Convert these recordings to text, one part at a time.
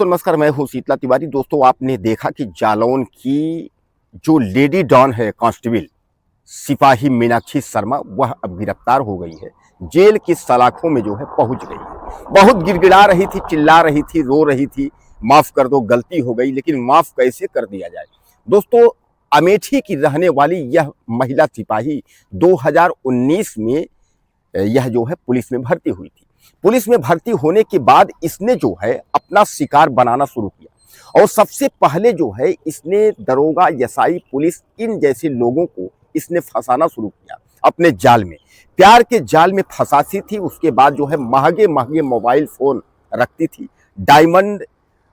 दोस्तों नमस्कार, मैं हूं शीतला तिवारी। दोस्तों आपने देखा कि जालौन की जो लेडी डॉन है कांस्टेबल सिपाही मीनाक्षी शर्मा, वह अब गिरफ्तार हो गई है। जेल की सलाखों में जो है पहुंच गई है। बहुत गिड़गिड़ा रही थी, चिल्ला रही थी, रो रही थी, माफ कर दो गलती हो गई। लेकिन माफ कैसे कर दिया जाए। दोस्तों अमेठी की रहने वाली यह महिला सिपाही 2019 में यह जो है पुलिस में भर्ती हुई थी। पुलिस में भर्ती होने के बाद इसने जो है अपना शिकार बनाना शुरू किया और सबसे पहले जो है इसने दरोगा, एसआई, पुलिस, इन जैसे लोगों को इसने फंसाना शुरू किया अपने जाल में। प्यार के जाल में फंसाती थी। उसके बाद जो है महंगे महंगे मोबाइल फोन रखती थी, डायमंड,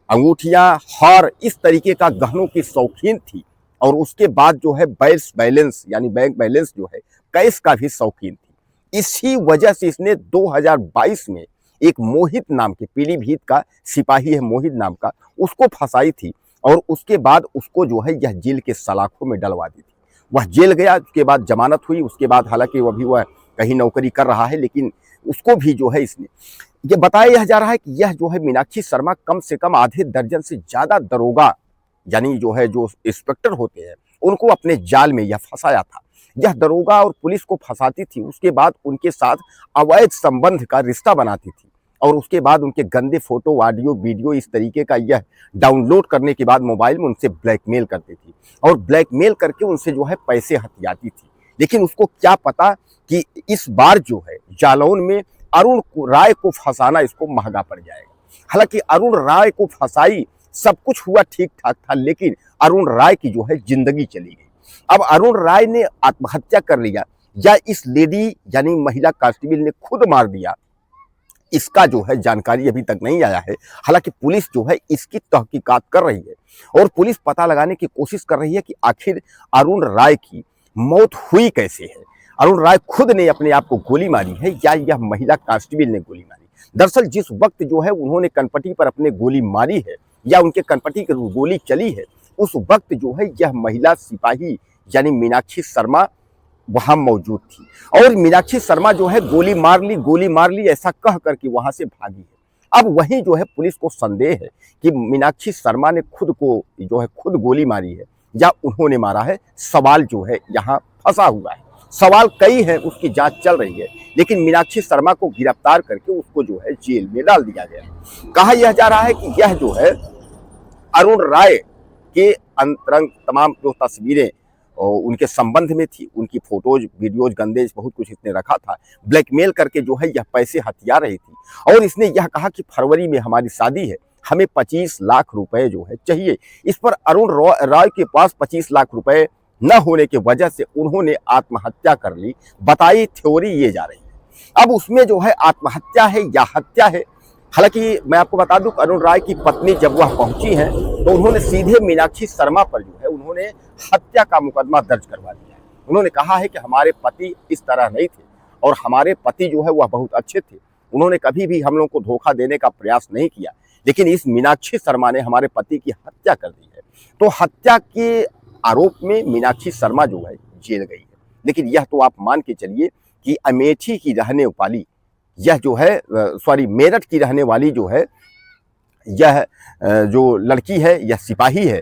अंगूठियां, हार, इस तरीके का गहनों की शौकीन थी। और उसके बाद जो है बैलेंस यानी बैंक बैलेंस जो है कैश का भी शौकीन थी। इसी वजह से इसने 2022 में एक मोहित नाम के, पीलीभीत का सिपाही है मोहित नाम का, उसको फंसाई थी और उसके बाद उसको जो है यह जेल के सलाखों में डलवा दी थी। वह जेल गया, उसके बाद जमानत हुई। उसके बाद हालांकि वह कहीं नौकरी कर रहा है, लेकिन उसको भी जो है इसने ये बताया जा रहा है कि यह जो है मीनाक्षी शर्मा कम से कम आधे दर्जन से ज्यादा दरोगा यानी जो है जो इंस्पेक्टर होते हैं उनको अपने जाल में यह फंसाया था। यह दरोगा और पुलिस को फंसाती थी, उसके बाद उनके साथ अवैध संबंध का रिश्ता बनाती थी और उसके बाद उनके गंदे फोटो, ऑडियो, वीडियो इस तरीके का यह डाउनलोड करने के बाद मोबाइल में उनसे ब्लैकमेल करती थी और ब्लैकमेल करके उनसे जो है पैसे हथियाती थी। लेकिन उसको क्या पता कि इस बार जो है जालौन में अरुण राय को फंसाना इसको महंगा पड़ जाएगा। हालांकि अरुण राय को फंसाई, सब कुछ हुआ ठीक ठाक था, लेकिन अरुण राय की जो है जिंदगी चली गई। अब अरुण राय ने आत्महत्या कर लिया या इस लेडी यानी महिला कांस्टेबल ने खुद मार दिया, इसका जो है जानकारी अभी तक नहीं आया है। हालांकि पुलिस जो है इसकी तहकीकात कर रही है और पुलिस पता लगाने की कोशिश कर रही है कि आखिर अरुण राय की मौत हुई कैसे है। अरुण राय खुद ने अपने आप को गोली मारी है या यह महिला कांस्टेबल ने गोली मारी। दरअसल जिस वक्त जो है उन्होंने कनपटी पर अपने गोली मारी है या उनके कनपटी की गोली चली है, उस वक्त जो है यह महिला सिपाही यानी मीनाक्षी शर्मा वहां मौजूद थी और मीनाक्षी शर्मा जो है गोली मार ली ऐसा कह करके वहां से भागी है। अब वहीं जो है पुलिस को संदेह है कि मीनाक्षी शर्मा ने खुद को जो है खुद गोली मारी है या उन्होंने मारा है। सवाल जो है यहाँ फंसा हुआ है, सवाल कई है, उसकी जांच चल रही है। लेकिन मीनाक्षी शर्मा को गिरफ्तार करके उसको जो है जेल में डाल दिया गया। कहा यह जा रहा है कि यह जो है अरुण राय के अंतरंग तमाम जो तस्वीरें और उनके संबंध में थी, उनकी फोटोज, वीडियोज, गंदे बहुत कुछ इसने रखा था। ब्लैकमेल करके जो है यह पैसे हथिया रही थी और इसने यह कहा कि फरवरी में हमारी शादी है, हमें 25 लाख रुपए जो है चाहिए। इस पर अरुण राय के पास 25 लाख रुपए न होने की वजह से उन्होंने आत्महत्या कर ली, बताई थ्योरी ये जा रही है। अब उसमें जो है आत्महत्या है या हत्या है। हालांकि मैं आपको बता दूं अरुण राय की पत्नी जब वह पहुंची हैं तो उन्होंने सीधे मीनाक्षी शर्मा पर जो है उन्होंने हत्या का मुकदमा दर्ज करवा दिया है। उन्होंने कहा है कि हमारे पति इस तरह नहीं थे और हमारे पति जो है वह बहुत अच्छे थे, उन्होंने कभी भी हम लोग को धोखा देने का प्रयास नहीं किया, लेकिन इस मीनाक्षी शर्मा ने हमारे पति की हत्या कर दी है। तो हत्या के आरोप में मीनाक्षी शर्मा जो है जेल गई है। लेकिन यह तो आप मान के चलिए कि अमेठी की रहने वाली यह जो है मेरठ की रहने वाली जो है यह जो लड़की है, यह सिपाही है।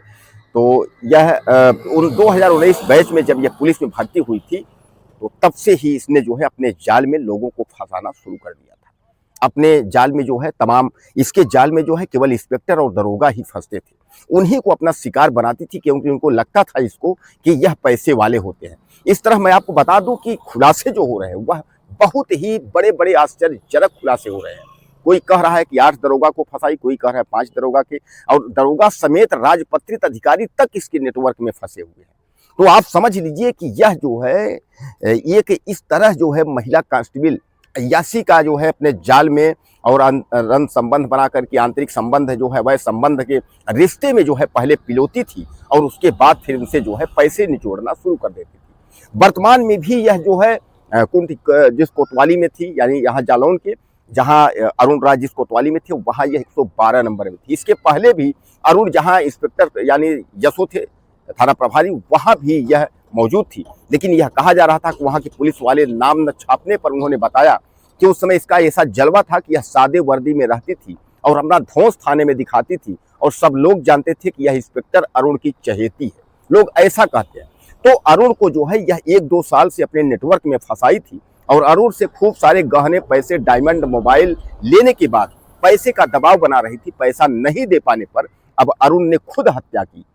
तो यह 2019 बैच में जब यह पुलिस में भर्ती हुई थी तो तब से ही इसने जो है अपने जाल में लोगों को फंसाना शुरू कर दिया था। अपने जाल में जो है इसके जाल में जो है केवल इंस्पेक्टर और दरोगा ही फंसते थे, उन्हीं को अपना शिकार बनाती थी क्योंकि उनको लगता था इसको कि यह पैसे वाले होते हैं। इस तरह मैं आपको बता दूं कि खुलासे जो हो रहे हैं वह बहुत ही बड़े बड़े आश्चर्यजनक खुलासे हो रहे हैं। कोई कह रहा है कि 8 दरोगा को फंसाई, कोई कह रहा है 5 दरोगा के, और दरोगा समेत राजपत्रित अधिकारी तक इसके नेटवर्क में फंसे हुए हैं। तो आप समझ लीजिए कि यह जो है एक इस तरह जो है महिला कांस्टेबल अय्यासी का जो है अपने जाल में और रन संबंध बना करके आंतरिक संबंध जो है वह संबंध के रिश्ते में जो है पहले पिलोती थी और उसके बाद फिर उनसे जो है पैसे निचोड़ना शुरू कर देती थी। वर्तमान में भी यह जो है जिस कोतवाली में थी यानी यहाँ जालौन के जहाँ अरुण राय जिस कोतवाली में थे वहाँ यह 112 नंबर में थी। इसके पहले भी अरुण जहाँ इंस्पेक्टर यानी यशो थे थाना प्रभारी, वहाँ भी यह मौजूद थी। लेकिन यह कहा जा रहा था कि वहाँ के पुलिस वाले नाम न छापने पर उन्होंने बताया कि उस समय इसका ऐसा जलवा था कि यह सादे वर्दी में रहती थी और अपना धौंस थाने में दिखाती थी और सब लोग जानते थे कि यह इंस्पेक्टर अरुण की चहेती है, लोग ऐसा कहते हैं। तो अरुण को जो है यह 1-2 साल से अपने नेटवर्क में फंसाई थी और अरुण से खूब सारे गहने, पैसे, डायमंड, मोबाइल लेने के बाद पैसे का दबाव बना रही थी। पैसा नहीं दे पाने पर अब अरुण ने खुद हत्या की,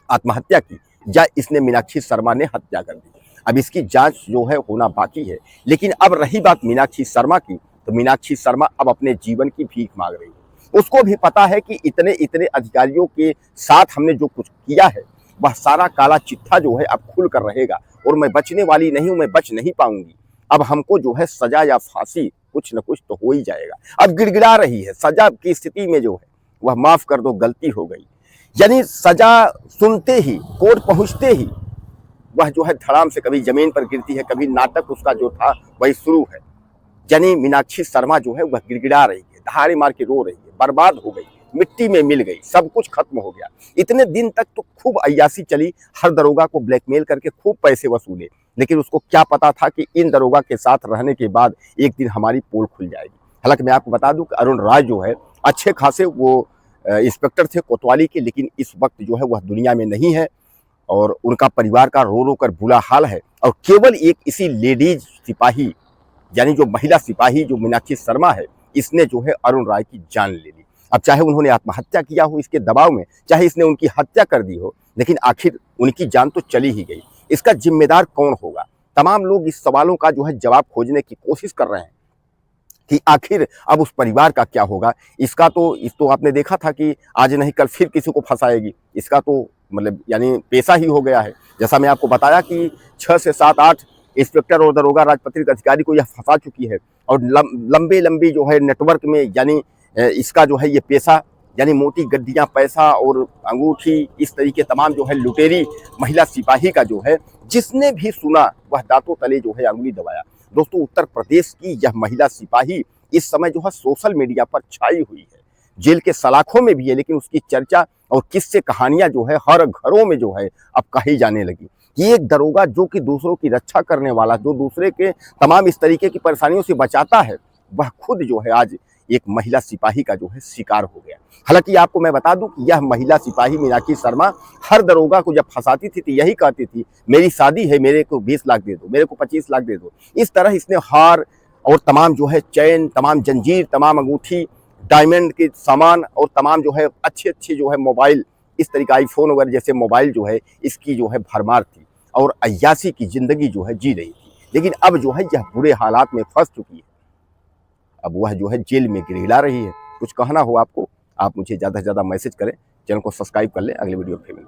आत्महत्या की, या इसने मीनाक्षी शर्मा ने हत्या कर दी। अब इसकी जांच जो है होना बाकी है। लेकिन अब रही बात मीनाक्षी शर्मा की, तो मीनाक्षी शर्मा अब अपने जीवन की भीख मांग रही है। उसको भी पता है कि इतने इतने अधिकारियों के साथ हमने जो कुछ किया है वह सारा काला चिट्ठा जो है अब खुल कर रहेगा और मैं बचने वाली नहीं हूं, मैं बच नहीं पाऊंगी। अब हमको जो है सजा या फांसी कुछ न कुछ तो हो ही जाएगा। अब गिड़गिड़ा रही है। सजा की स्थिति में जो है वह माफ कर दो, गलती हो गई, यानी सजा सुनते ही, कोर्ट पहुंचते ही वह जो है धड़ाम से कभी जमीन पर गिरती है, कभी नाटक उसका जो था वही शुरू है। यानी मीनाक्षी शर्मा जो है वह गिड़गिड़ा रही है, दहाड़े मार के रो रही है, बर्बाद हो गई, मिट्टी में मिल गई, सब कुछ खत्म हो गया। इतने दिन तक तो खूब अय्यासी चली, हर दरोगा को ब्लैकमेल करके खूब पैसे वसूले, लेकिन उसको क्या पता था कि इन दरोगा के साथ रहने के बाद एक दिन हमारी पोल खुल जाएगी। हालांकि मैं आपको बता दूं कि अरुण राय जो है अच्छे खासे वो इंस्पेक्टर थे कोतवाली के, लेकिन इस वक्त जो है वह दुनिया में नहीं है और उनका परिवार का रो रो कर बुरा हाल है। और केवल एक इसी लेडीज सिपाही, यानी जो महिला सिपाही जो मीनाक्षी शर्मा है, इसने जो है अरुण राय की जान ले ली। अब चाहे उन्होंने आत्महत्या किया हो इसके दबाव में, चाहे इसने उनकी हत्या कर दी हो, लेकिन आखिर उनकी जान तो चली ही गई। इसका जिम्मेदार कौन होगा? तमाम लोग इस सवालों का जो है जवाब खोजने की कोशिश कर रहे हैं कि आखिर अब उस परिवार का क्या होगा। इसका तो आपने देखा था कि आज नहीं कल फिर किसी को फंसाएगी। इसका तो मतलब यानी पेशा ही हो गया है। जैसा मैं आपको बताया कि 6 से 7-8 इंस्पेक्टर और दरोगा राजपत्रित अधिकारी को यह फंसा चुकी है और लंबे लंबी जो है नेटवर्क में, यानी इसका जो है ये पेशा, यानी मोटी गड्डियां, पैसा और अंगूठी, इस तरीके तमाम जो है लुटेरी महिला सिपाही का जो है, जिसने भी सुना वह दांतों तले जो है अंगुली दबाया। दोस्तों, उत्तर प्रदेश की यह महिला सिपाही इस समय जो है सोशल मीडिया पर छाई हुई है, जेल के सलाखों में भी है, लेकिन उसकी चर्चा और किस्से कहानियां जो है हर घरों में जो है अब कही जाने लगी कि एक दरोगा जो कि दूसरों की रक्षा करने वाला, जो दूसरे के तमाम इस तरीके की परेशानियों से बचाता है, वह खुद जो है आज एक महिला सिपाही का जो है शिकार हो गया। हालांकि आपको मैं बता दूं कि यह महिला सिपाही मीनाक्षी शर्मा हर दरोगा को जब फंसाती थी तो यही कहती थी, मेरी शादी है, मेरे को 20 लाख दे दो, मेरे को 25 लाख दे दो। इस तरह इसने हार और तमाम जो है चैन, तमाम जंजीर, तमाम अंगूठी, डायमंड के सामान और तमाम जो है अच्छे अच्छे जो है मोबाइल, इस तरीके आईफोन वगैरह जैसे मोबाइल जो है इसकी जो है भरमार थी और अय्यासी की जिंदगी जो है जी रही थी। लेकिन अब जो है यह बुरे हालात में फंस चुकी है। अब वह जो है जेल में गिड़गिड़ा रही है। कुछ कहना हो आपको, आप मुझे ज़्यादा से ज़्यादा मैसेज करें, चैनल को सब्सक्राइब कर लें। अगले वीडियो फिर मिलेंगे।